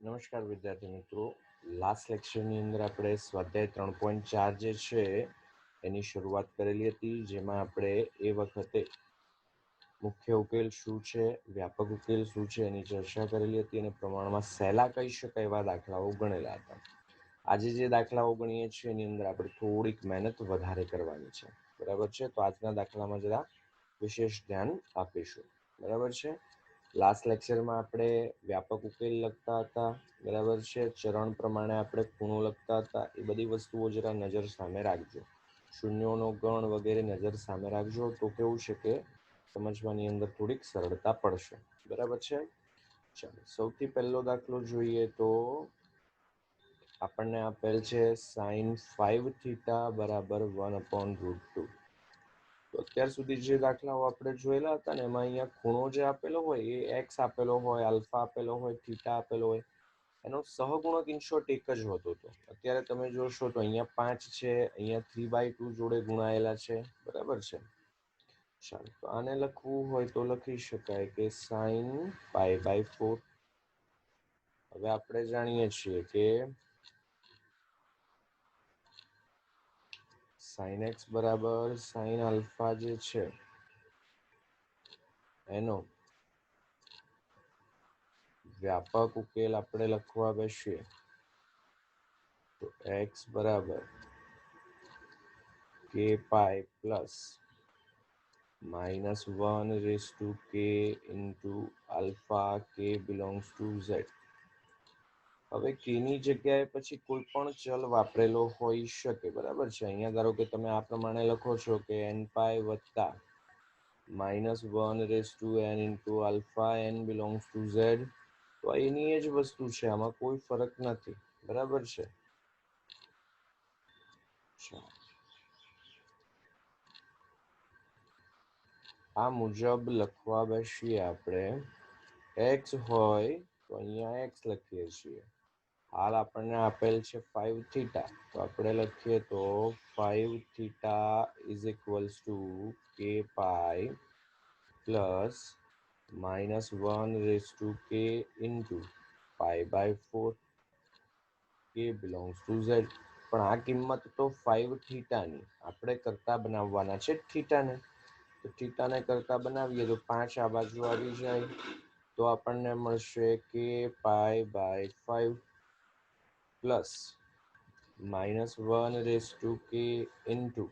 નમસ્કાર વિદ્યાર્થી મિત્રો, લાસ્ટ લેક્ચરની અંદર આપણે સ્વાધ્યાય 3.4 જે છે એની શરૂઆત કરેલી હતી, જેમાં આપણે એ વખતે મુખ્ય ઉકેલ શું છે, વ્યાપક ઉકેલ શું છે એની ચર્ચા કરેલી હતી અને પ્રમાણમાં સહેલા કહી શકાય એવા દાખલાઓ ગણેલા હતા. આજે જે દાખલાઓ ગણીએ છીએ એની અંદર આપણે થોડીક મહેનત વધારે કરવાની છે, બરાબર છે. તો આજના દાખલામાં જરા વિશેષ ધ્યાન આપીશું, બરાબર છે. લાસ્ટ લેક્ચરમાં આપણે વ્યાપક ઉકેલ લખતા હતા, બરાબર છે. ચરણ પ્રમાણે આપણે ખૂણો લખતા હતા. એ બધી વસ્તુઓ જરા નજર સામે રાખજો, શૂન્યોનો ગણ વગેરે નજર સામે રાખજો, તો કેવું છે કે સમજવાની અંદર થોડીક સરળતા પડશે, બરાબર છે. ચાલો, સૌથી પહેલો દાખલો જોઈએ તો આપણને આપેલ છે sin 5 થીટા બરાબર 1/√2. તો અત્યાર સુધી જે દાખલાઓ આપણે જોયેલા હતા ને, એમાં અહીંયા ખૂણો જે આપેલો હોય એ એક્સ આપેલો હોય, આલ્ફા આપેલો હોય, થીટા આપેલો હોય, એનો સહગુણક ઇન શોર્ટ એક જ હોતો હતો. અત્યારે તમે જોશો તો અહીંયા 5 છે, અહીંયા 3/2 જોડે ગુણાયેલા છે, બરાબર છે. ચાલો, તો આને લખવું હોય તો લખી શકાય કે sin π/4. હવે આપણે જાણીએ છીએ કે sin x બરાબર sin આલ્ફા જે છે એનો વ્યાપક ઉકેલ આપણે લખવા બેસીએ તો x બરાબર k pi plus -1/k into alpha k belongs to z. હવે k ની જગ્યાએ પછી કોઈ પણ ચલ વાપરેલો હોઈ શકે, બરાબર છે. અહીંયા ધારો કે તમે આ પ્રમાણે લખો છો કે n પાઈ વત્તા -1/n into alpha n belongs to z, તો એની એ જ વસ્તુ છે, આમાં કોઈ ફરક નથી, બરાબર છે. આ મુજબ લખવા બેસીએ આપણે. x હોય તો અહીંયા x લખીએ છીએ. હાલ આપણને આપેલ છે 5 થીટા, તો આપણે લખીએ તો 5 theta is equals to k pi plus -1/k into π/4 k belongs to z. પણ આ કિંમત તો 5 થીટાની, આપણે કરતા બનાવવાના છે થીટાને. તો થીટાને કરતા બનાવીએ તો 5 આ બાજુ આવી જાય, તો આપણને મળશે k π/5 plus -1/k into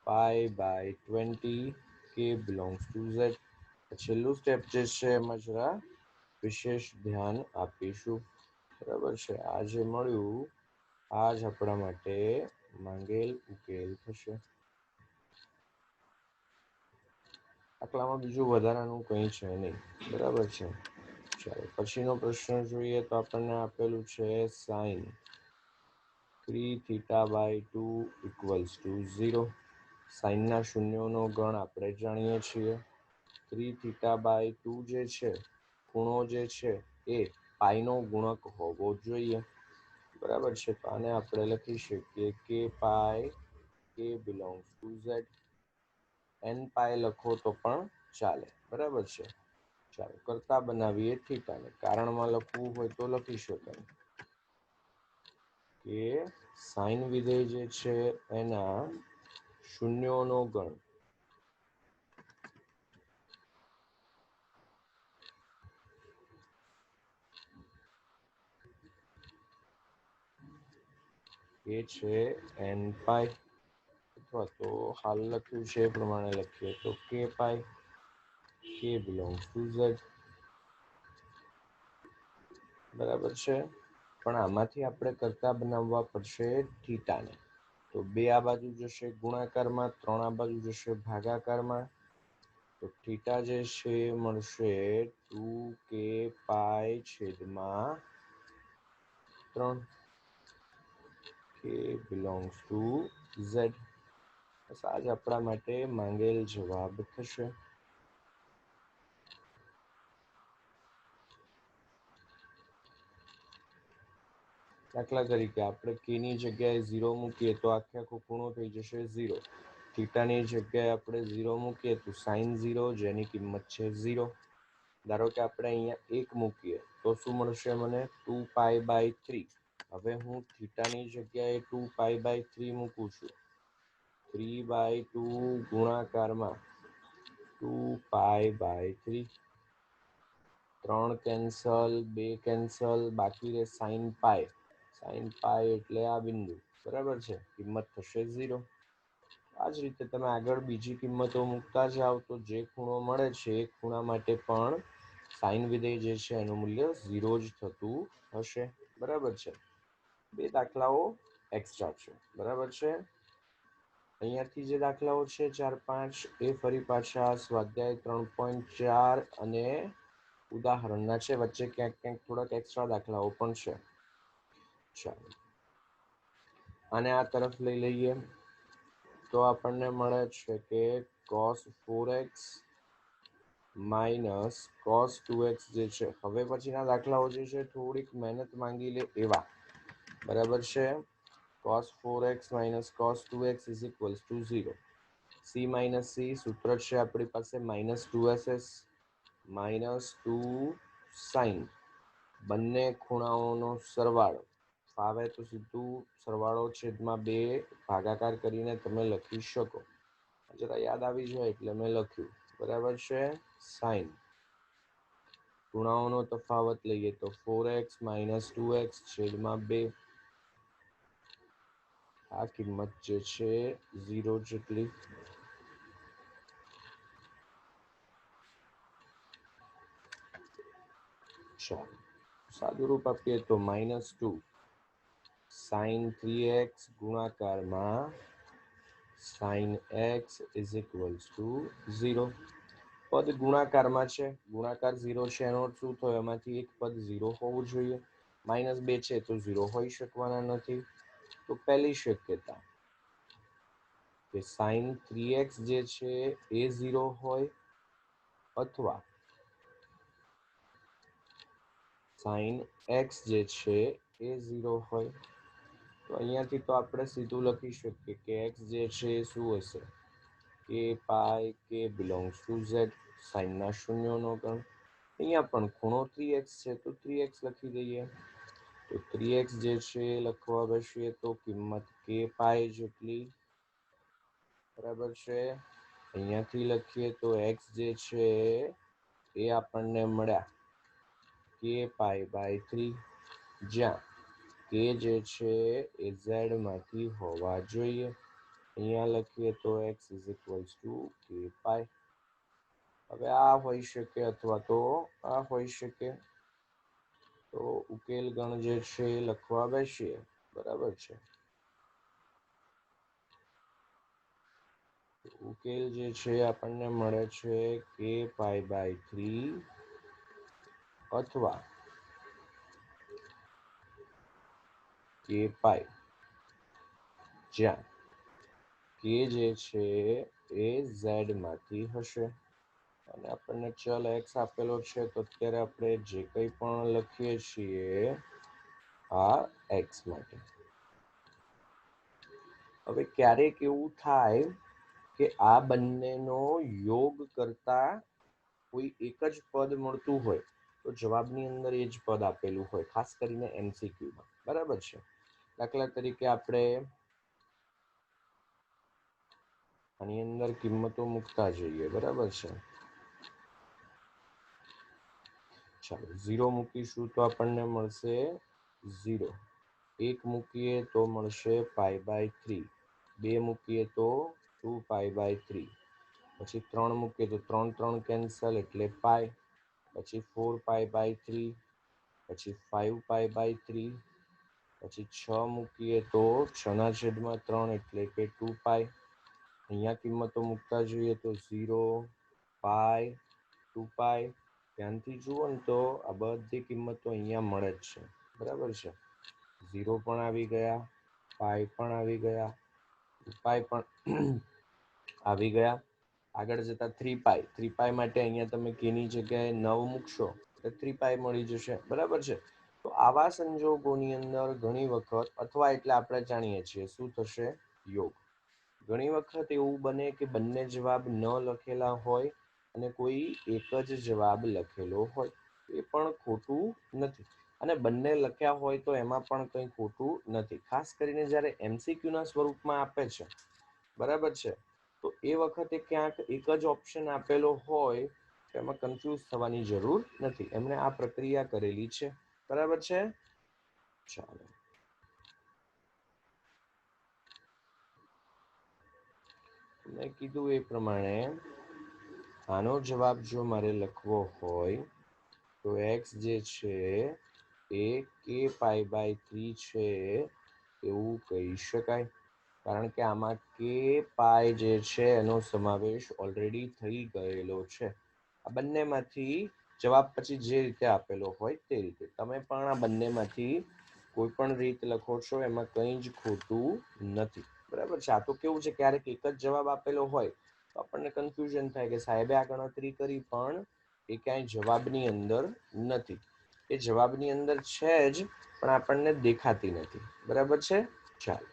π/20 k belongs to z. છેલ્લું સ્ટેપ જે છે એમાં જરા વિશેષ ધ્યાન આપીશું, બરાબર છે. આ જે મળ્યું આ જ આપણા માટે માંગેલ ઉકેલ થશે. દાખલામાં બીજું વધારાનું કંઈ છે નહીં, બરાબર છે. ચાલો, પછીનો પ્રશ્ન જોઈએ તો આપણને આપેલું છે sin 3θ/2 ઇક્વલ્સ ટુ 0. સાઇનના શૂન્યોનો ગણ આપણે જાણીએ છીએ. 3θ/2 જે છે, ખૂણો જે છે એ પાઈનો ગુણક હોવો જોઈએ, બરાબર છે. તો આને આપણે લખી શકીએ k pi k belongs to z. n પાઈ લખો તો પણ ચાલે, બરાબર છે. ચાલો, કરતા બનાવીએ થીટાને. કારણમાં લખવું હોય તો લખી શકાય કે સાઇન વિધેય જે છે એના શૂન્યોનો ગણ એ છે n પાઈ, અથવા તો હાલ લખ્યું છે એ પ્રમાણે લખીએ તો k pi k belongs to z, બરાબર છે. પણ આમાંથી આપણે કરતા બનાવવા પડશે થીટાને. તો 2 આ બાજુ જશે ગુણાકારમાં, 3 આ બાજુ જશે ભાગાકારમાં. તો થીટા જે છે મળશે 2k પાઈ છેદમાં 3 k બિલોંગ્સ ટુ z. બસ આ જ આપણા માટે માંગેલ જવાબ થશે. દાખલા તરીકે આપણે k ની જગ્યાએ 0 મૂકીએ તો આખે આખો ખૂણો થઈ જશે 0. થીટાની જગ્યાએ આપણે 0 મૂકીએ તો sin 0, જેની કિંમત છે 0. ધારો કે આપણે અહીંયા 1 મૂકીએ તો શું મળશે મને 2π/3. હવે હું થીટાની જગ્યાએ 2π/3 મૂકું છું. 3/2 ગુણાકારમાં 2π/3. 3 કેન્સલ, 2 કેન્સલ, બાકી રહે sin પાઈ. sin પાઈ એટલે આ બિંદુ, બરાબર છે, કિંમત થશે 0. આ જ રીતે તમે આગળ બીજી કિંમતો મૂકતા જાઓ તો જે ખૂણો મળે છે એ ખૂણા માટે પણ સાઇન વિધેય જે છે એનું મૂલ્ય 0 જ થતું હશે. બરાબર છે. બે દાખલાઓ એક્સ્ટ્રા છે. બરાબર છે. અહીંયાથી જે દાખલાઓ છે 4-5 એ ફરી પાછા સ્વાધ્યાય 3.4 અને ઉદાહરણના છે. વચ્ચે ક્યાંક ક્યાંક થોડાક એક્સ્ટ્રા દાખલાઓ પણ છે. ચાલો આને આ તરફ લઈ લઈએ તો આપણને મળે છે કે cos 4x minus cos 2x જે છે. હવે પછીના દાખલાઓ જે છે થોડીક મહેનત માંગી લે એવા. બરાબર છે. cos 4x minus cos 2x is equals to 0. c minus c સૂત્ર છે આપણી પાસે minus 2ss minus 2 sin. બંને ખૂણાઓનો સરવાળો ફાવે તો સીધું સરવાળો છેદમાં 2 ભાગાકાર કરીને તમે લખી શકો. જરા યાદ આવી જાય એટલે મેં લખ્યું. બરાબર છે. sin ખૂણાઓનો તફાવત લઈએ તો 4x minus 2x છેદમાં 2. આ કિંમત જે છે 0 જેટલી. ચાલો સાદું રૂપ આપીએ તો -2 sin 3x ગુણાકારમાં sin x is equals to 0. પદ ગુણાકારમાં છે, ગુણાકાર 0 છે એનો અર્થ શું થયો? એમાંથી એક પદ 0 હોવું જોઈએ. -2 છે તો 0 હોઈ શકવાના નથી. તો પહેલી શક્યતા કે sin 3x જે છે એ 0 હોય અથવા sin x જે છે એ 0 હોય. તો અહીંયાથી તો આપણે સીધું લખી શકીએ કે x જે છે એ શું હશે? k pi k belongs to z. સાઇનના શૂન્યોનો ગણ. અહીંયા પણ ખૂણો 3x છે તો 3x લખી દઈએ. તો 3x જે છે એ લખવા બેસીએ તો કિંમત k પાઈ જેટલી. બરાબર છે. અહીંયાથી લખીએ તો x જે છે એ આપણને મળ્યા k પાઈ/3, જ્યાં k જે છે એ z માંથી હોવા જોઈએ. અહીંયા લખીએ તો x is equals to k પાઈ. હવે આ હોઈ શકે અથવા તો આ હોઈ શકે. તો ઉકેલ ગણ જે છે એ લખવા બેસીએ. બરાબર છે. ઉકેલ જે છે આપણને મળે છે k પાઈ/3 અથવા k પાઈ, જ્યાં k જે છે એ z માંથી હશે. અને આપણને ચલ x આપેલો છે તો અત્યારે આપણે જે કંઈ પણ લખીએ છીએ આ x માટે. હવે ક્યારેક એવું થાય કે આ બંનેનો યોગ કરતા કોઈ એક જ પદ મળતું હોય તો જવાબની અંદર એ જ પદ આપેલું હોય, ખાસ કરીને MCQમાં. બરાબર છે. દાખલા તરીકે આપણે આની અંદર કિંમતો મૂકતા જઈએ. બરાબર છે. ચાલો 0 મૂકીશું તો આપણને મળશે 0. 1 મૂકીએ તો મળશે π/3. 2 મૂકીએ તો 2π/3. પછી 3 મૂકીએ તો 3 3 કેન્સલ એટલે પાઈ. પછી 4π/3. પછી 5π/3. પછી 6 મૂકીએ તો 6/3 એટલે કે 2π. અહીંયા કિંમતો મૂકતા જોઈએ તો 0, પાઈ, 2π. ધ્યાનથી જુઓ ને તો આ બધી કિંમતો અહીંયા મળે જ છે. બરાબર છે. 0 પણ આવી ગયા, પાઈ પણ આવી ગયા, 2π પણ આવી ગયા. આગળ જતા 3π. 3π માટે અહીંયા તમે kની જગ્યાએ 9 મૂકશો તો 3π મળી જશે. બરાબર છે. તો આવા સંજોગોની અંદર ઘણી વખત અથવા એટલે આપણે જાણીએ છીએ શું થશે? યોગ. ઘણી વખત એવું બને કે બંને જવાબ ન લખેલા હોય અને કોઈ એક જ જવાબ લખેલો હોય એ પણ ખોટું નથી, અને બંને લખ્યા હોય તો એમાં પણ કંઈ ખોટું નથી. ખાસ કરીને જ્યારે એમસીક્યુના સ્વરૂપમાં આપે છે, બરાબર છે, તો એ વખતે ક્યાંક એક જ ઓપ્શન આપેલો હોય એમાં કન્ફ્યુઝ થવાની જરૂર નથી. એમણે આ પ્રક્રિયા કરેલી છે, બરાબર છે. ચાલો, મેં કીધું એ પ્રમાણે આનો જવાબ જો મારે લખવો હોય તો એક્સ જે છે એ કે પાઈ બાય 3 છે એવું કહી શકાય, કારણ કે આમાં કે પાઈ જે છે એનો સમાવેશ ઓલરેડી થઈ ગયેલો છે. આ બંનેમાંથી જવાબ પછી જે રીતે આપેલો હોય તે રીતે તમે પણ આ બંનેમાંથી કોઈ પણ રીત લખો છો, એમાં કંઈ જ ખોટું નથી, બરાબર છે. આ તો કેવું છે, ક્યારેક એક જ જવાબ આપેલો હોય તો આપણને કન્ફ્યુઝન થાય કે સાહેબે આ ગણતરી કરી પણ એ ક્યાંય જવાબની અંદર નથી. એ જવાબની અંદર છે જ પણ આપણને દેખાતી નથી, બરાબર છે. ચાલો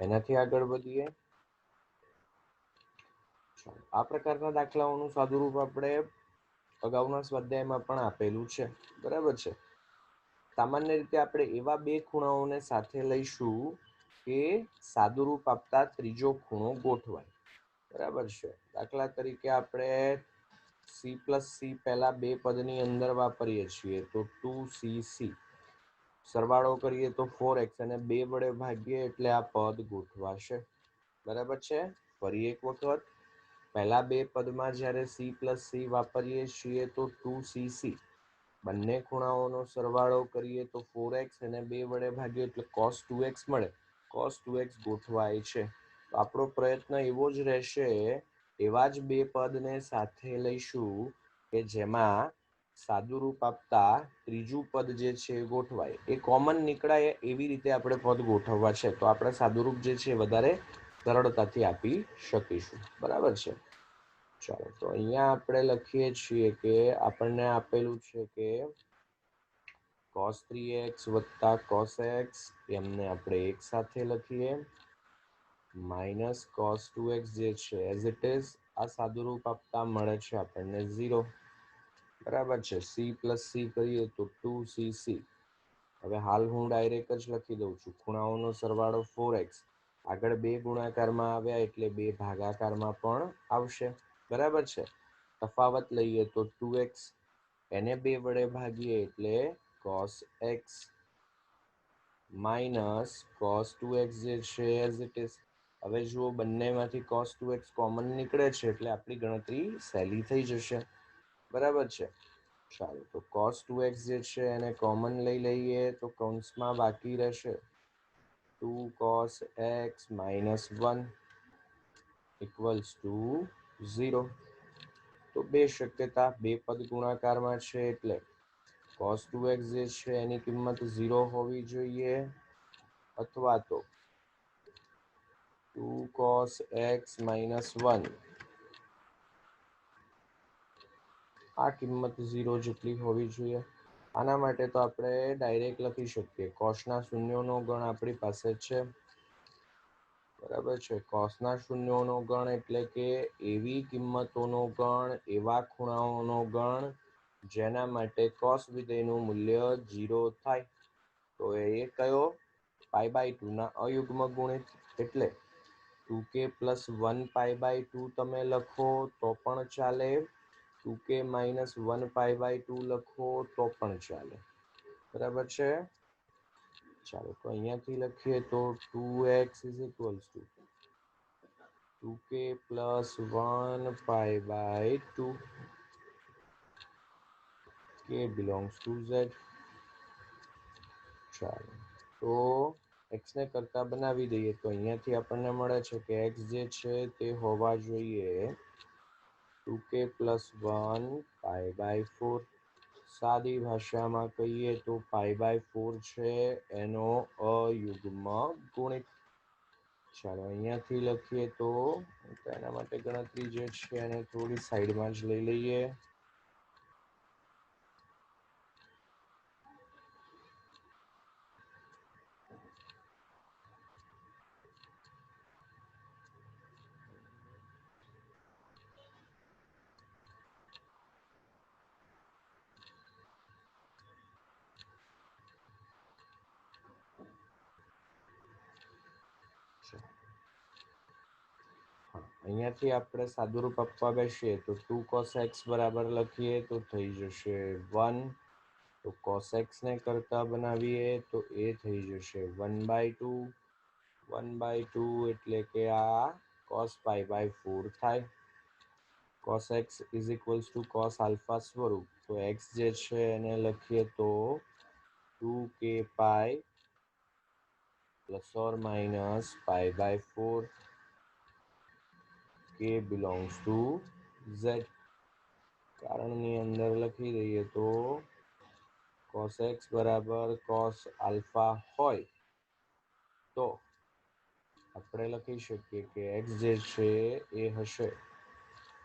એનાથી આગળ વધીએ. આ પ્રકારના દાખલાઓનું સાદુરૂપ આપણે અગાઉના સ્વાધ્યાયમાં પણ આપેલું છે, બરાબર છે. સામાન્ય રીતે આપણે એવા બે ખૂણાઓને સાથે લઈશું કે સાદુરૂપ આપતા ત્રીજો ખૂણો ગોઠવાય, બરાબર છે. દાખલા તરીકે આપણે સી પ્લસ સી પહેલા બે પદની અંદર વાપરીએ છીએ તો 2cc, સરવાળો કરીએ તો 4x અને બે વડે ભાગીએ એટલે આ પદ ગોઠવાશે, બરાબર છે. ફરી એક વખત પહેલા બે પદમાં જ્યારે સી પ્લસ સી વાપરીએ છીએ તો 2cc, બંને ખૂણાઓનો સરવાળો કરીએ તો 4x અને બે વડે ભાગીએ એટલે cos 2x મળે, cos 2x ગોઠવાય છે. તો આપણો પ્રયત્ન એવો જ રહેશે, એવા જ બે પદને સાથે લઈશું કે જેમાં સાદુરૂપ આપતા ત્રીજું પદ જે છે એ ગોઠવાય. એ કોમન નીકળાય એવી રીતે આપણે પદ ગોઠવવા છે, તો આપણે સાદુરૂપ જે છે વધારે સરળતાથી આપી શકીશું, બરાબર છે. ચાલો તો અહીંયા આપણે લખીએ છીએ કે આપણને આપેલું છે કે cos 3x વત્તા cos x, એમને આપણે એક સાથે લખીએ, માઇનસ cos 2x જે છે એઝ ઇટ ઇઝ, આ સાદુરૂપ આપતા મળે છે આપણને 0, બરાબર છે. સી પ્લસ સી કરીએ તો 2cc. હવે હાલ હું ડાયરેક્ટ જ લખી દઉં છું, ખૂણાઓનો સરવાળો 4x, આગળ બે ગુણાકારમાં આવ્યા એટલે બે ભાગાકારમાં પણ આવશે, બરાબર છે. તફાવત લઈએ તો 2x, એને બે વડે ભાગીએ એટલે cos x minus cos 2x જે છે એઝ ઇટ ઇઝ. હવે જુઓ બંનેમાંથી cos 2x કોમન નીકળે છે એટલે આપણી ગણતરી સહેલી થઈ જશે, બરાબર છે. ચાલો તો cos 2x જે છે એને કોમન લઈ લઈએ તો કૌંસમાં બાકી રહેશે 2 cos x minus 1 equals to 0. તો બે શક્યતા, બે પદ ગુણાકારમાં છે એટલે cos 2x જે છે એની કિંમત 0 હોવી જોઈએ, અથવા તો 2 cos x minus 1 આ કિંમત 0 જેટલી હોવી જોઈએ. આના માટે તો આપણે ડાયરેક્ટ લખી શકીએ, કોસના શૂન્યોનો ગણ આપણી પાસે છે, બરાબર છે. કોસના શૂન્યોનો ગણ એટલે કે એવી કિંમતોનો ગણ, એવા ખૂણાઓનો ગણ જેના માટે કોસ વિધેયનું મૂલ્ય 0 થાય. તો એ કયો? પાઈ બાય 2 ના અયુગ્મ ગુણિત, એટલે 2k પ્લસ 1 પાઈ બાય 2 તમે લખો તો પણ ચાલે, 2k માઇનસ 1 પાઈ બાય 2 લખો તો પણ ચાલે, બરાબર છે. ચાલો તો અહીંયાથી લખીએ તો 2x is equals to 2k plus 1 pi by 2, k belongs to z. ચાલો તો x ને કરતા બનાવી દઈએ તો અહીંયાથી આપણને મળે છે કે x જે છે તે હોવા જોઈએ 2k પ્લસ 1 પાઈ બાય 4. સાદી ભાષામાં કહીએ તો પાઈ બાય 4 છે એનો અયુગ્મ ગુણિત. ચાલો અહીંયાથી લખીએ તો એના માટે ગણતરી જે છે એને થોડી સાઈડમાં જ લઈ લઈએ. અહીંયાથી આપણે સાદુરૂપ આપવા બેસીએ તો 2 cos x બરાબર લખીએ તો થઈ જશે 1. તો cos x ને કરતા બનાવીએ તો એ થઈ જશે 1/2. 1/2 એટલે કે આ cos pi by 4 થાય. cos x is equals two cos alpha સ્વરૂપ, તો x જે છે એને લખીએ તો 2k pi plus or minus pi by 4. k belongs to z. કારણની અંદર લખી દઈએ તો cos x બરાબર cos આલ્ફા હોય તો આપણે લખી શકીએ કે x જે છે એ હશે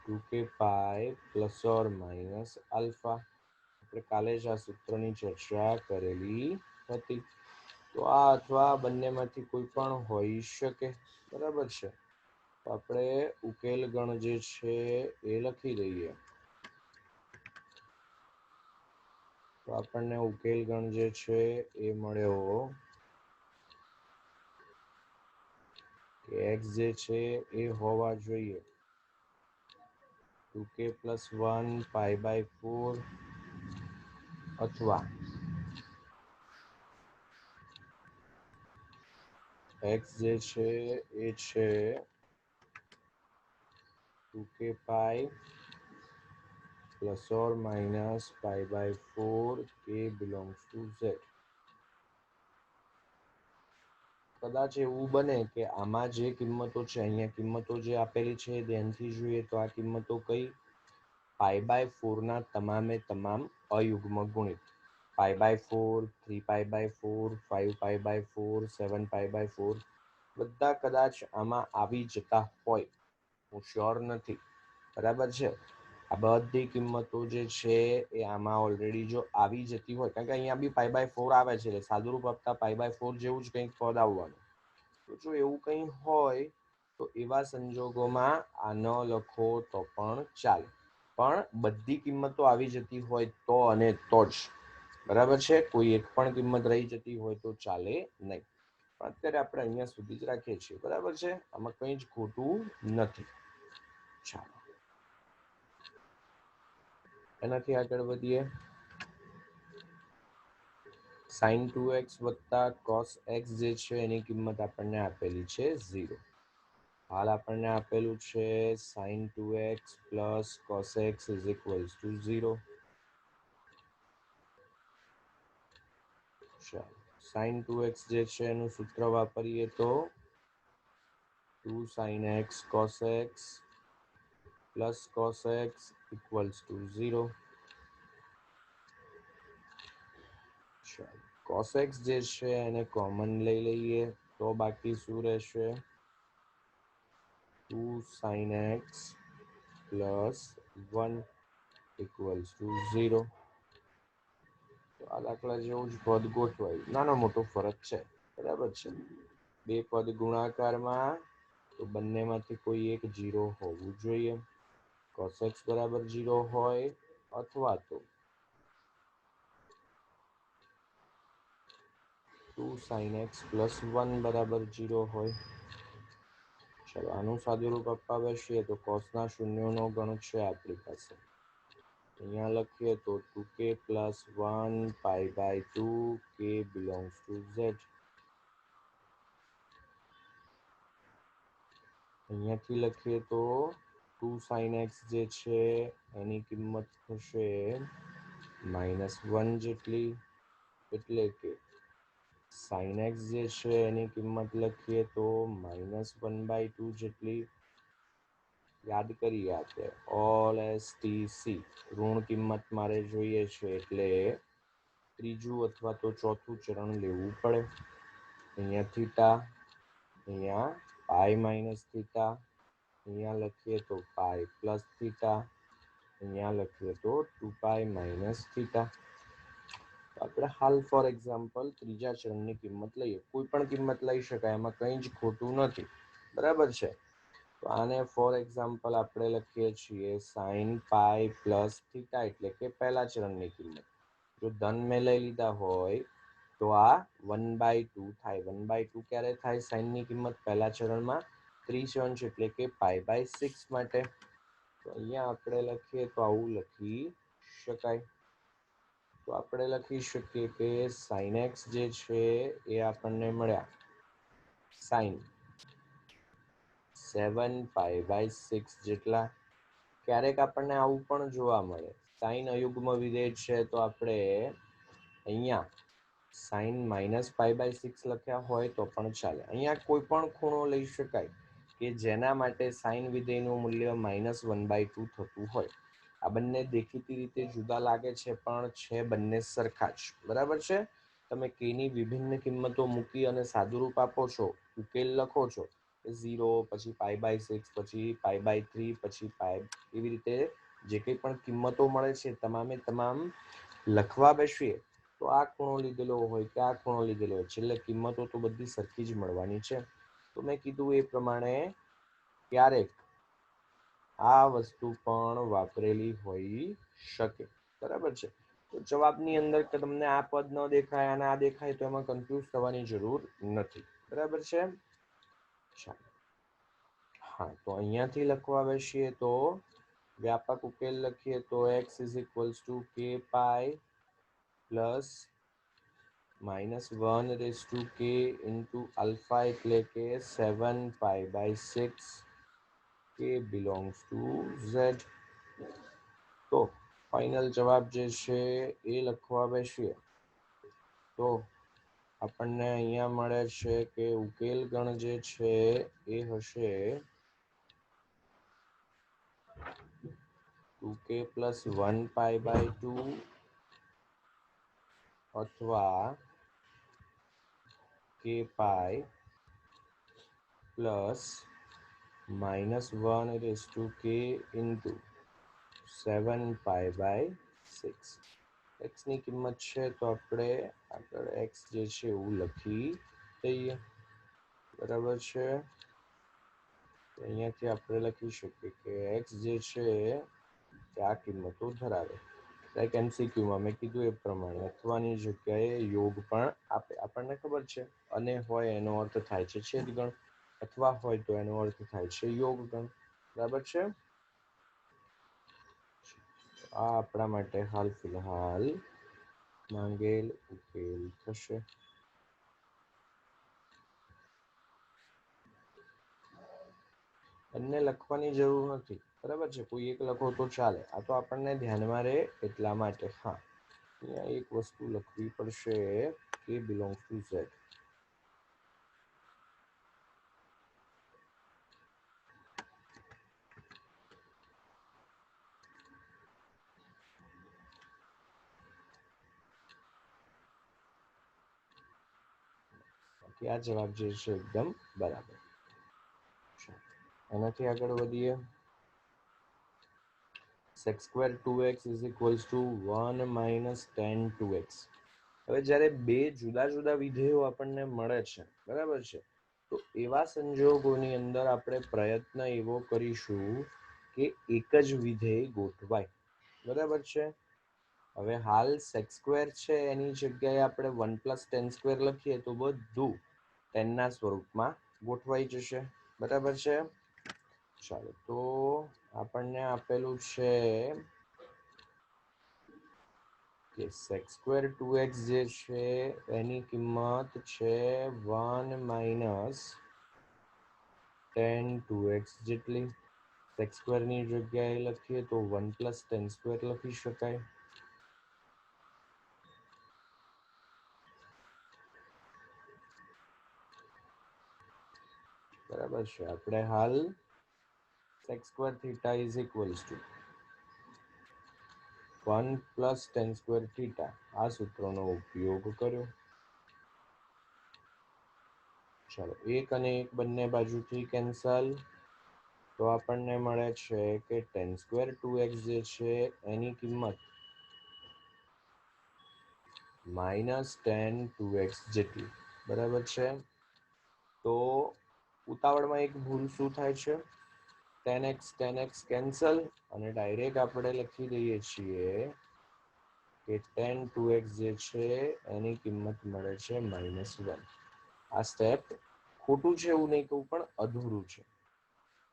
2k pi plus or minus alpha. આપણે કાલે જ આ સૂત્રની ચર્ચા કરેલી હતી. તો આ અથવા બંનેમાંથી કોઈ પણ હોઈ શકે, બરાબર છે. તો આપણે ઉકેલ ગણ જે છે એ લખી દઈએ. તો આપણને ઉકેલ ગણ જે છે એ મળ્યો કે x જે છે એ હોવા જોઈએ 2k plus 1 pi by 4 અથવા x જે છે એ છે 2k pi plus or minus pi by 4 k belongs to z. કદાચ એવું બને કે આમાં જે કિંમતો છે, અહીંયા કિંમતો જે આપેલી છે ધ્યાનથી જોઈએ તો આ કિંમતો કઈ pi by 4 ના તમામે તમામ અયુગ્મ ગુણિત. pi by 4, 3 pi by 4, 5 pi by 4, 7 pi by 4 બધા કદાચ આમાં આવી જતા હોય, હું શ્યોર નથી, બરાબર છે. આ બધી કિંમતો જે છે એ આમાં ઓલરેડી જો આવી જતી હોય, કારણ કે અહીંયા બી pi by 4 આવે છે, એટલે સાદુરૂપ આપતા pi by 4 જેવું જ કંઈક પદ આવવાનું. તો જો એવું કંઈ હોય તો એવા સંજોગોમાં આ ન લખો તો પણ ચાલે, પણ બધી કિંમતો આવી જતી હોય તો અને તો જ, બરાબર છે. કોઈ એક પણ કિંમત રહી જતી હોય તો ચાલે નહીં. પણ અત્યારે આપણે અહીંયા સુધી જ રાખીએ છીએ, બરાબર છે. આમાં કંઈ જ ખોટું નથી. ચાલો એનાથી આગળ વધીએ. sin 2x વત્તા cos x જે છે એની કિંમત આપણને આપેલી છે 0. હાલ આપણને આપેલું છે sin 2x plus cos x is equals to 0. ચાલો sin 2x જે છે એનું સૂત્ર વાપરીએ તો 2 sin x cos x plus cos x equals to 0. ચાલો cos x જે છે એને કોમન લઈ લઈએ તો બાકી શું રહેશે 2 sin x plus 1 equals to 0. તો આ દાખલા જેવું જ પદ ગોઠવાય, નાનો મોટો ફરક છે, બરાબર છે. બે પદ ગુણાકારમાં તો બંનેમાંથી કોઈ એક 0 હોવું જોઈએ. cos x બરાબર 0 હોય અથવા તો 2 sin x plus 1 બરાબર 0 હોય. ચાલો આનું સાદુરૂપ આપવા બેસીએ તો કોસના શૂન્યોનો ગણ છે આપણી પાસે. અહીંયા લખીએ તો 2k plus 1 pi by 2 k belongs to z. અહીંયાથી લખીએ તો 2 sin x જે છે એની કિંમત થશે -1 જેટલી, એટલે કે sin x જે છે એની કિંમત લખીએ તો -1/2 જેટલી. યાદ કરીએ આપણે ઓલ STC ઋણ કિંમત મારે જોઈએ છે એટલે ત્રીજું અથવા તો ચોથું ચરણ લેવું પડે. અહીંયા થીટા, અહીંયા પાઈ માઇનસ થીટા, અહીંયા લખીએ તો પાઈ પ્લસ થીટા, અહીંયા લખીએ તો 2 માઇનસ થીટા. આપણે હાલ ફોર એક્ઝામ્પલ ત્રીજા ચરણની કિંમત લઈએ, કોઈ પણ કિંમત લઈ શકાય, એમાં કંઈ જ ખોટું નથી, બરાબર છે. તો આને ફોર એક્ઝામ્પલ આપણે લખીએ છીએ sin પાઈ પ્લસ થીટા, એટલે કે પહેલા ચરણની કિંમત. જો ધન મેં લઈ લીધા હોય તો આ 1/2 થાય. 1/2 ક્યારે થાય? સાઈનની કિંમત પહેલા ચરણમાં 3 છે એટલે કે π/6 માટે. તો અહીંયા આપણે લખીએ તો આવું લખી શકાય. તો આપણે લખી શકીએ કે સાઇન એક્સ જે છે એ આપણને મળ્યા સાઇન 7π/6 જેટલા. ક્યારેક આપણને આવું પણ જોવા મળે, સાઇન અયુગ્મ વિધેય છે તો આપણે અહીંયા સાઇન -π/6 લખ્યા હોય તો પણ ચાલે. અહીંયા કોઈ પણ ખૂણો લઈ શકાય કે જેના માટે સાઇન વિધેયનું મૂલ્ય -1/2 થતું હોય. આ બંને દેખીતી રીતે જુદા લાગે છે પણ છે બંને સરખા જ. બરાબર છે? તમે k ની વિભિન્ન કિંમતો મૂકી અને સાદુરૂપ આપો છો, ઉકેલ લખો છો, 0 પછી π/6 પછી π/3 પછી π, એવી રીતે જે કંઈ પણ કિંમતો મળે છે તમામે તમામ લખવા બેસીએ તો આ ખૂણો લીધેલો હોય કે આ ખૂણો લીધેલો હોય, છેલ્લે કિંમતો તો બધી સરખી જ મળવાની છે. તો મેં કીધું એ પ્રમાણે ક્યારેક આ વસ્તુ પણ વાપરેલી હોઈ શકે. બરાબર છે? તો જવાબની અંદર કે તમને આ પદ ન દેખાય અને આ દેખાય તો એમાં કન્ફ્યુઝ થવાની જરૂર નથી. બરાબર છે? ચાલો, હા, તો અહીંયાથી લખવા બેસીએ તો વ્યાપક ઉકેલ લખીએ તો x = k π પ્લસ -1k × α એટલે કે 7π/6 k belongs to z. તો ફાઇનલ જવાબ જે છે એ લખવા બેસીએ તો આપણને અહીંયા મળે છે કે ઉકેલ ગણ જે છે એ હશે 2k + 1π/2 અથવા k π પ્લસ -1k × 7π/6. x ની કિંમત છે તો આપણે આગળ x જે છે એવું લખી દઈએ. બરાબર છે? અહીંયાથી આપણે લખી શકીએ કે x જે છે તે આ કિંમતો ધરાવે. લાઈક MCQમાં મેં કીધું એ પ્રમાણે અથવાની જગ્યાએ યોગ પણ આપે. આપણને ખબર છે અને હોય એનો અર્થ થાય છે છેદગણ, અથવા હોય તો એનો અર્થ થાય છે યોગગણ. બરાબર છે? આ આપણા માટે હાલ ફિલહાલ માંગેલ ઉકેલ થશે. બંને લખવાની જરૂર નથી. બરાબર છે? કોઈ એક લખો તો ચાલે. આ તો આપણને ધ્યાનમાં રહે એટલા માટે. હા, અહીંયા એક વસ્તુ લખવી પડશે, k belongs to z. આ જવાબ જે છે એકદમ બરાબર. એનાથી આગળ વધીએ. sec² 2x = 1 - tan 2x. હવે જ્યારે બે જુદા જુદા વિધેયો આપણને મળે છે, બરાબર છે, તો એવા સંજોગોની અંદર આપણે પ્રયત્ન એવો કરીશું કે એક જ વિધેય ગોઠવાય. બરાબર છે? હવે હાલ sec² છે એની જગ્યાએ આપણે 1 + tan² લખીએ તો બધું ટેનના સ્વરૂપમાં ગોઠવાઈ જશે. બરાબર છે? ચાલો, તો આપણને આપેલું છે કે sec² 2x જે છે એની કિંમત છે 1 - tan 2x જેટલી. sec² ની જગ્યાએ લખીએ તો 1 + tan² લખી શકાય. બરાબર છે? આપણે હાલ sec² θ = 1 + tan² θ આ સૂત્રનો ઉપયોગ કર્યો. ચાલો, એક અને એક બંને બાજુથી કેન્સલ, તો આપણને મળે છે કે tan² 2x જે છે એની કિંમત -tan 2x જેટલી. બરાબર છે? તો ઉતાવળમાં એક ભૂલ શું થાય છે? tan x કેન્સલ અને ડાયરેક્ટ આપણે લખી દઈએ છીએ કે tan 2x જે છે એની કિંમત મળે છે -1. આ સ્ટેપ ખોટું છે એવું નહીં કહું, પણ અધૂરું છે.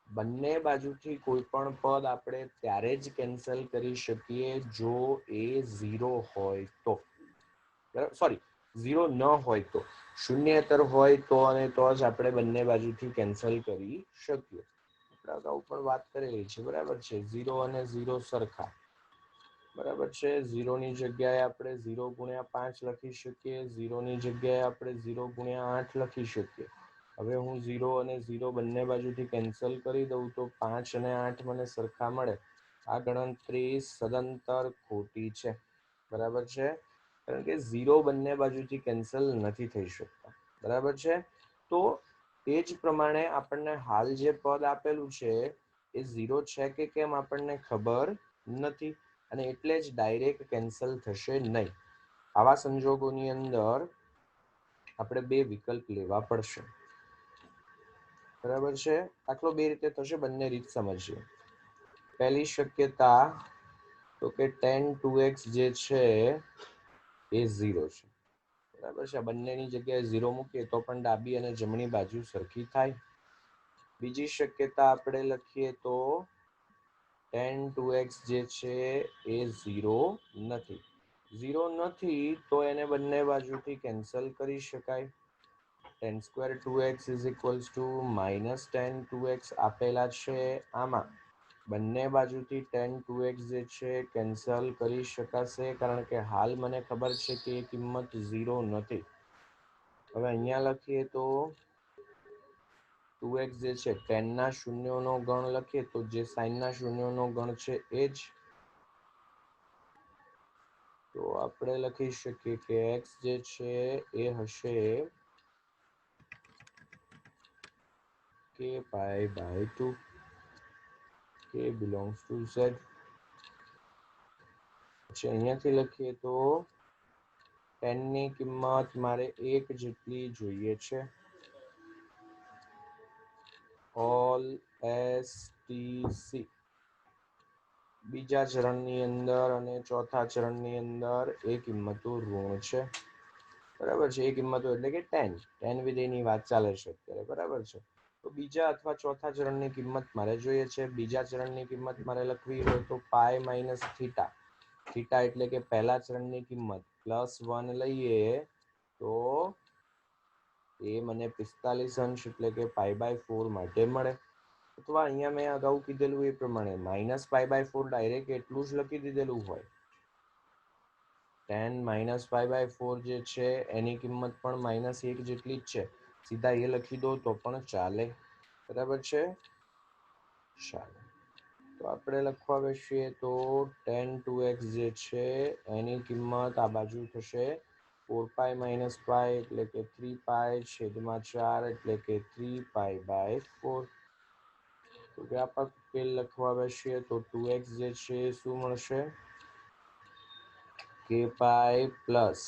બંને બાજુથી કોઈ પણ પદ આપણે ત્યારે જ કેન્સલ કરી શકીએ જો એ 0 હોય તો. સોરી, 0 ન હોય તો, શૂન્યેતર હોય તો, અને તો જ આપણે બંને બાજુથી કેન્સલ કરી શકીએ. આપણે અગાઉ પણ વાત કરેલી છે, બરાબર છે. 0 અને 0 સરખા, બરાબર છે. 0 ની જગ્યાએ આપણે 0 ગુણ્યા 5 લખી શકીએ, 0 ની જગ્યાએ આપણે 0 ગુણ્યા 8 લખી શકીએ. હવે હું 0 અને 0 બંને બાજુથી કેન્સલ કરી દઉં તો 5 અને 8 મને સરખા મળે. આ ગણતરી સદંતર ખોટી છે, બરાબર છે. કારણ કે 0 બંને બાજુથી કેન્સલ નથી થઈ શકતા, બરાબર છે. તો એ જ પ્રમાણે આપણને હાલ જે પદ આપેલું છે એ 0 છે કે કેમ આપણને ખબર નથી, અને એટલે જ ડાયરેક્ટ કેન્સલ થશે નહીં. આવા સંજોગોની અંદર આપણે બે વિકલ્પ લેવા પડશે, બરાબર છે. દાખલો બે રીતે થશે, બંને રીત સમજીએ. પહેલી શક્યતા તો કે tan 2x જે છે એ 0 છે, બરાબર છે. બંનેની જગ્યાએ 0 મૂકીએ તો પણ ડાબી અને જમણી બાજુ સરખી થાય. બીજી શક્યતા આપણે લખીએ તો tan 2x જે છે એ 0 નથી. 0 નથી તો એને બંને બાજુથી કેન્સલ કરી શકાય. tan square 2x - tan 2x આપેલા છે. આમાં બંને બાજુથી tan 2x જે છે કેન્સલ કરી શકાશે, કારણ કે હાલ મને ખબર છે કે એ કિંમત 0 નથી. હવે અહીંયા લખીએ તો 2x જે છે tan ના શૂન્યોનો ગણ લખીએ તો જે sin ના શૂન્યોનો ગણ છે એ જ. તો આપણે લખી શકીએ કે x જે છે એ હશે k π/2. k belongs to z. પછી અહીંયાથી લખીએ તો tan ની કિંમત મારે 1 જેટલી જોઈએ છે. All S T C. બીજા ચરણની અંદર અને ચોથા ચરણની અંદર એ કિંમતો ઋણ છે, બરાબર છે. એ કિંમતો એટલે કે tan વિધેયની વાત ચાલે છે અત્યારે, બરાબર છે. તો બીજા અથવા ચોથા ચરણની કિંમત મારે જોઈએ છે. બીજા ચરણની કિંમત મારે લખવી હોય તો π - થીટા. થીટા એટલે કે પહેલા ચરણની કિંમત +1 લઈએ તો એ મને 45 અંશ એટલે કે π/4 માટે મળે. અથવા અહીંયા મેં અગાઉ કીધેલું એ પ્રમાણે -π/4 ડાયરેક્ટ એટલું જ લખી દીધેલું હોય. tan -π/4 જે છે એની કિંમત પણ -1 જેટલી જ છે. સીધા એ લખી દો તો પણ ચાલે, બરાબર છે. ચાલો, તો આપણે લખવા બેસીએ તો tan 2x જે છે એની કિંમત આ બાજુ થશે 4π - π એટલે કે 3π/4 એટલે કે 3π/4. તો વ્યાપક ઉકેલ લખવા બેસીએ તો 2x જે છે શું મળશે? k પ્લસ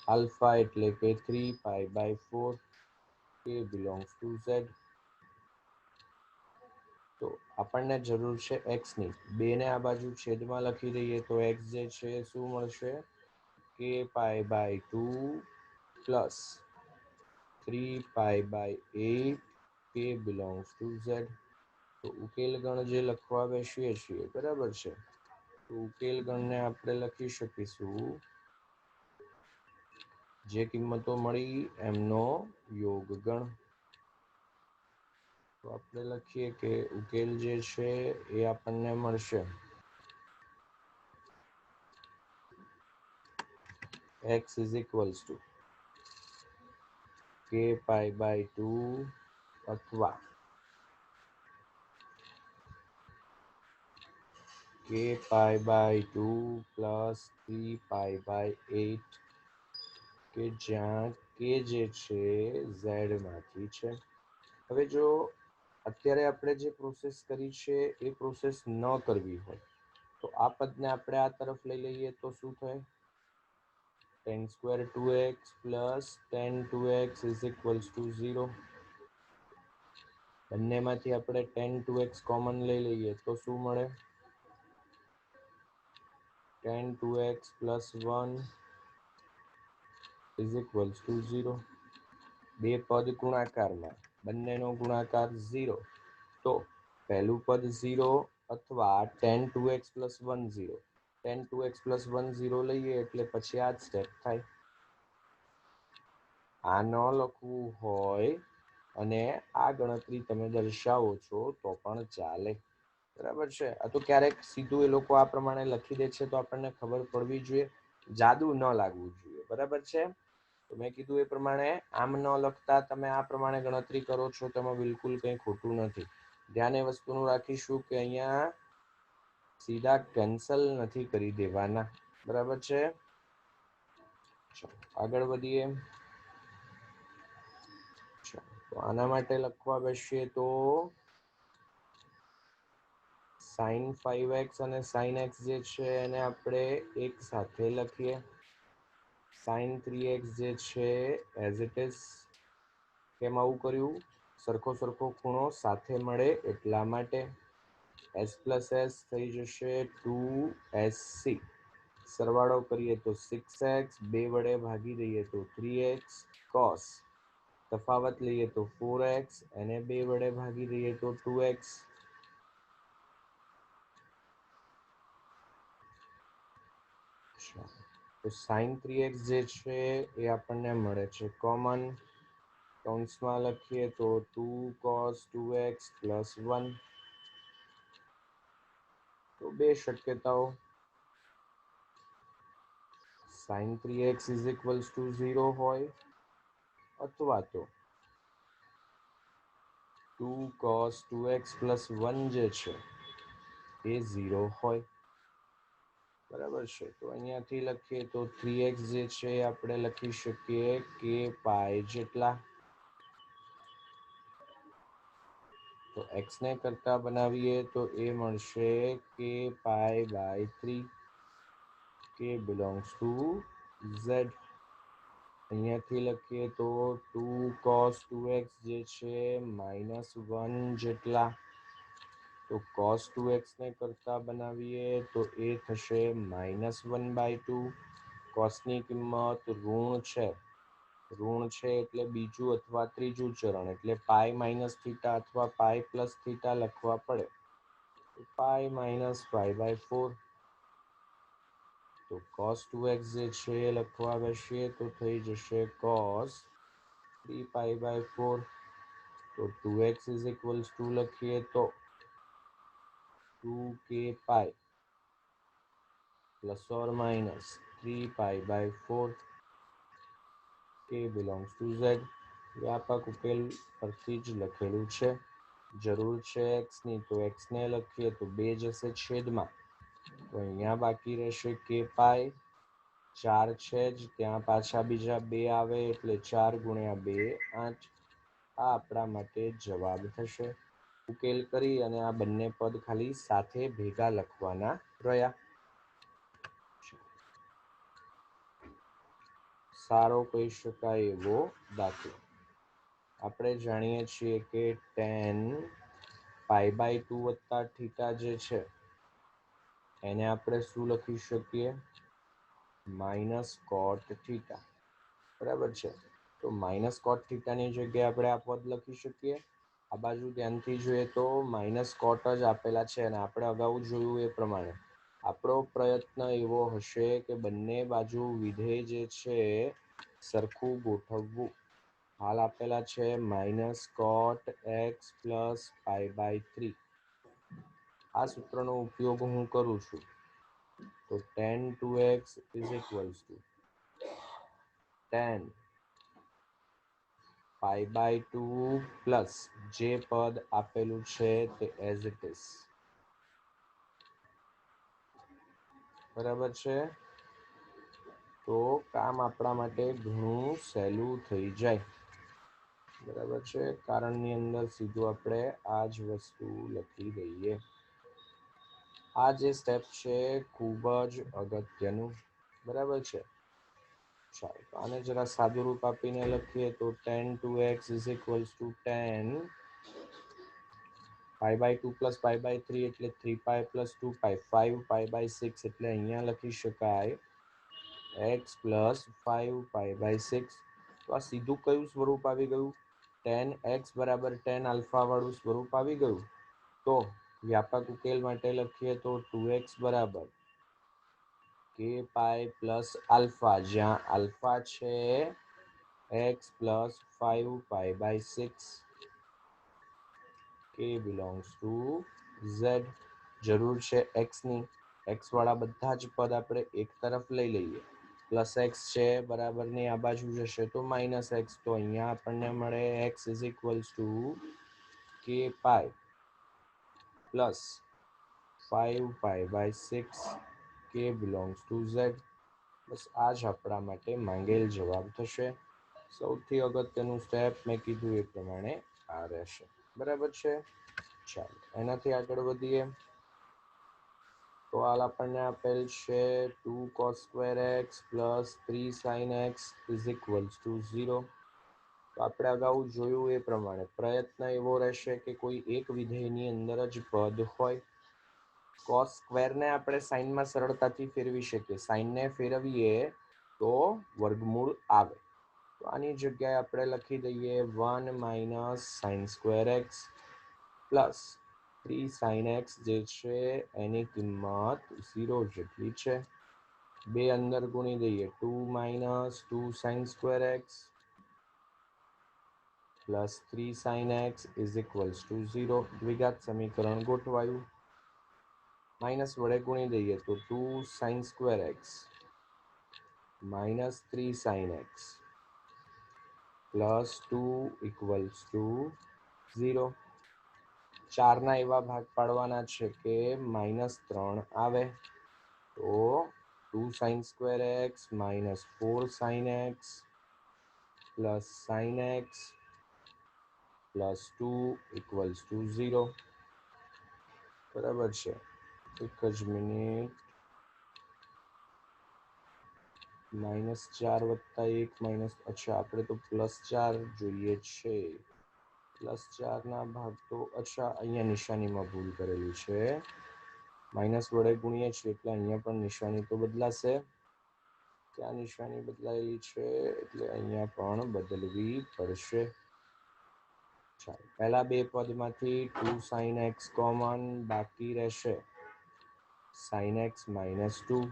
આલ્ફા એટલે કે 3π/4. k belongs to z. તો આપણને જરૂર છે x ની. 2 ને આ બાજુ છેદમાં લખી દઈએ તો x જે છે શું મળશે? k π/2 plus 3π/8. k belongs to z. તો ઉકેલ ગણ જે લખવા બેસીએ છીએ, બરાબર છે. તો ઉકેલ ગણને આપણે લખી શકીશું જે કિંમતો મળી એમનો યોગગણ. તો આપણે લખીએ કે ઉકેલ જે છે એ આપણને મળશે x = k π/2 અથવા k π/2 પ્લસ 3π/8, કે જ્યાં k જે છે z માંથી છે. હવે જો અત્યારે આપણે જે પ્રોસેસ કરી છે એ પ્રોસેસ ન કરવી હોય તો આ પદને આપણે આ તરફ લઈ લઈએ તો શું થાય? tan square 2x plus tan 2x = 0. બંનેમાંથી આપણે tan 2x કોમન લઈ લઈએ તો શું મળે? tan 2x plus 1 is equals two 0. બે પદ ગુણાકારમાં બંનેનો ગુણાકાર 0, તો પહેલું પદ 0 અથવા tan 2x plus 1 0. tan 2x plus 1 0 લઈએ એટલે પછી આ જ સ્ટેપ થાય. આ ન લખવું હોય અને આ ગણતરી તમે દર્શાવો છો તો પણ ચાલે. બરાબર છે. આ તો ક્યારેક સીધું એ લોકો આ પ્રમાણે લખી દે છે તો આપણને ખબર પડવી જોઈએ, જાદુ ન લાગવું જોઈએ. બરાબર છે. તો મેં કીધું એ પ્રમાણે આમ ન લખતા તમે આ પ્રમાણે ગણતરી કરો છો તેમાં બિલકુલ કંઈ ખોટું નથી. ધ્યાન એ વસ્તુનું રાખીશું કે અહીંયા સીધા કેન્સલ નથી કરી દેવાના. બરાબર છે. આગળ વધીએ. તો આના માટે લખવા બેસીએ તો sin 5x અને sin x જે છે એને આપણે એક સાથે લખીએ. sin 3x જે છે એઝ ઇટ ઇઝ. કેમ આવું કર્યું? સરખો સરખો ખૂણો સાથે મળે એટલા માટે. s પ્લસ s થઈ જશે 2sc. સરવાળો કરીએ તો 6x, 2 વડે ભાગી દઈએ તો 3x cos. તફાવત લઈએ તો 4x અને 2 વડે ભાગી દઈએ તો 2x. તો sin 3x જે છે એ આપણને મળે છે કોમન. કૌંસમાં લખીએ તો 2 cos 2x પ્લસ 1. તો બે શક્યતાઓ, sin 3x is equals two 0 હોય અથવા તો 2 cos 2x પ્લસ 1 જે છે એ 0 હોય. બરાબર છે. તો અહીંયાથી લખીએ તો 3x જે છે આપણે લખી શકીએ કે પાઈ જેટલા. તો x ને કરતા બનાવીએ તો એ મળશે કે પાઈ by 3. K belongs to z. અહીંયાથી લખીએ તો 2 cos 2x જે છે -1 જેટલા. તો cos 2x ને કરતા બનાવીએ તો એ થશે -1/2. cosની કિંમત ઋણ છે. ઋણ છે એટલે બીજું અથવા ત્રીજું ચરણ, એટલે પાઈ માઇનસ થીટા અથવા પાઈ પ્લસ થીટા લખવા પડે. પાઈ માઇનસ પાઈ/4. તો cos 2x જે છે લખવા બેસીએ તો થઈ જશે cos 3π/4. તો 2x ઇઝ ઇક્વલ્સ ટુ લખીએ તો 2k pi plus or minus 3π/4. K belongs to z. વ્યાપક ઉકેલ પરથી જ લખેલું છે. જરૂર છે x ની તો x ને લખીએ તો 2 જશે છેદમાં. તો અહીંયા બાકી રહેશે કે પાઈ. 4 છે જ, ત્યાં પાછા બીજા 2 આવે એટલે 4 ગુણ્યા 2 8. આ આપણા માટે જવાબ થશે. ઉકેલ કરી અને આ બંને પદ ખાલી સાથે ભેગા લખવાના રહ્યા. સારો કહી શકાય એવો દાખલો. આપણે જાણીએ છીએ કે tan π/2 વત્તા થીટા જે છે એને આપણે શું લખી શકીએ? -cot theta. બરાબર છે. તો -cot થીટાની જગ્યાએ આપણે આ પદ લખી શકીએ. આ બાજુ ધ્યાનથી જોઈએ તો -cot જ આપેલા છે અને આપણે અગાઉ જોયું એ પ્રમાણે આપણો પ્રયત્ન એવો હશે કે બંને બાજુ વિધેય જે છે સરખું ગોઠવવું. હાલ આપેલા છે -cot x પ્લસ π/3. આ સૂત્રનો ઉપયોગ હું કરું છું. તો tan 2x is equals to tan π/2 plus જે પદ આપેલું છે તે એઝ ઇટ ઇઝ. બરાબર છે. તો કામ આપણા માટે ઘણું સહેલું થઈ જાય. બરાબર છે. કારણની અંદર સીધું આપણે આ જ વસ્તુ લખી દઈએ. આ જે સ્ટેપ છે ખૂબ જ અગત્યનું. બરાબર છે. ચાલો તો આને જરા સાદું રૂપ આપીને લખીએ તો tan 2x is equals to tan pi by 2 plus pi by 3 એટલે 3 pi plus 2 pi 5 pi by 6 એટલે અહીંયા લખી શકાય x પ્લસ 5 પાઈ બાય 6. તો આ સીધું કયું સ્વરૂપ આવી ગયું? tan x બરાબર tan આલ્ફા વાળું સ્વરૂપ આવી ગયું. તો વ્યાપક ઉકેલ માટે લખીએ તો 2x બરાબર k પાઈ પ્લસ આલ્ફા, જ્યાં આલ્ફા છે x plus 5 pi by 6, k belongs to z. જરૂર છે x ની. x વાળા બધા જ પદ આપણે એક તરફ લઈ લઈએ. પ્લસ એક્સ છે બરાબરની આ બાજુ જશે તો માઇનસ એક્સ. તો અહીંયા આપણને મળે x is equals to k pi plus 5 pi by 6, k belongs to z. બસ આ જ આપણા માટે માંગેલ જવાબ થશે. સૌથી અગત્યનું સ્ટેપ મેં કીધું એ પ્રમાણે આ રહેશે. બરાબર છે. ચાલો એનાથી આગળ વધીએ. તો હાલ આપણને આપેલ છે 2 cos square x plus 3 sin x is equals two 0. તો આપણે અગાઉ જોયું એ પ્રમાણે પ્રયત્ન એવો રહેશે કે કોઈ એક વિધેયની અંદર જ પદ હોય. કોસ સ્ક્વેરને આપણે સાઇનમાં સરળતાથી ફેરવી શકીએ. સાઇનને ફેરવીએ તો વર્ગમૂળ આવે. તો આની જગ્યાએ આપણે લખી દઈએ 1 minus sine square x plus 3 sin x, જે છે એની કિંમત 0 જેટલી છે. બે અંદર ગુણી દઈએ 2 minus 2 sin square x plus 3 sin x is equals two 0. દ્વિઘાત સમીકરણ ગોઠવાયું. માઇનસ વડે ગુણી દઈએ તો 2 sin square x minus 3 sin x plus 2 equals to 0. 4ના એવા ભાગ પાડવાના છે કે -3 આવે. તો 2 sin square x minus 4 sin x plus sin x plus 2 equals to 0. બરાબર છે. એક જ મિનિટ. -4 વત્તા 1 માઇનસ, અચ્છા આપણે તો +4 જોઈએ છે. +4ના ભાગ તો અચ્છા અહીંયા નિશાનીમાં ભૂલ કરેલી છે. માઇનસ વડે ગુણીએ છીએ એટલે અહીંયા પણ નિશાની તો બદલાશે. ત્યાં નિશાની બદલાયેલી છે એટલે અહીંયા પણ બદલવી પડશે. ચાલો પહેલા બે પદમાંથી 2 sin x કોમન, બાકી રહેશે sin x માઇનસ 2.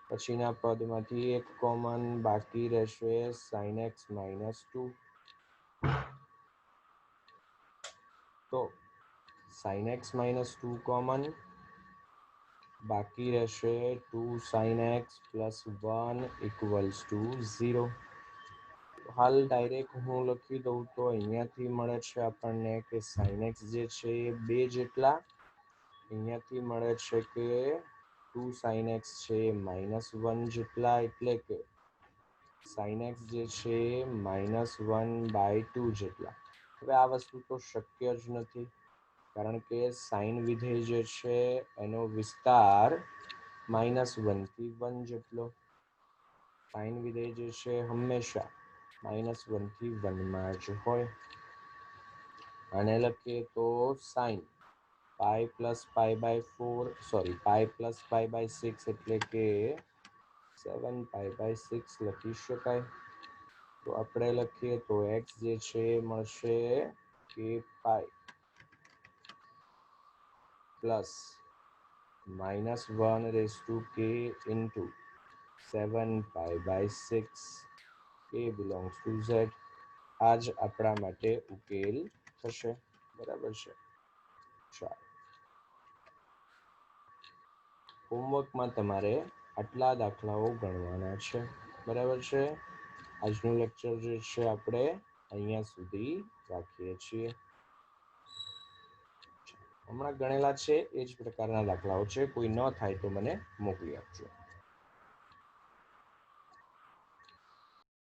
પછીના પદમાંથી 1 કોમન, બાકી રહેશે sin x માઇનસ 2. તો sin x માઇનસ 2 કોમન, બાકી રહેશે 2 sin x plus 1 equals to 0. હાલ ડાયરેક્ટ હું લખી દઉં તો અહીંયાથી મળે છે આપણને કે sin x જે છે એ 2 જેટલા. અહીંયાથી મળે છે કે 2 sin x છે -1 જેટલા, એટલે કે sin x જે છે -1/2 જેટલા. હવે આ વસ્તુ તો શક્ય જ નથી, કારણ કે સાઇન વિધેય જે છે એનો વિસ્તાર -1 થી 1 જેટલો. સાઇન વિધેય જે છે હંમેશા -1 થી 1માં જ હોય. આને લખીએ તો sine pi plus pi by 4, sorry pi plus pi by 6 એટલે કે 7 પાઈ બાય 6 લખી શકાય. તો આપણે લખીએ તો x જે છે મળશે k pi plus -1 raise to k into 7 pi by 6, k belongs to z. આ જ આપણા માટે ઉકેલ થશે. બરાબર છે. ચાલો હોમવર્કમાં તમારે આટલા દાખલાઓ ગણવાના છે. બરાબર છે. આજનું લેક્ચર જે છે આપણે અહીંયા સુધી રાખીએ છીએ. હમણાં ગણેલા છે એ જ પ્રકારના દાખલાઓ છે. કોઈ ન થાય તો મને મોકલી આપજો.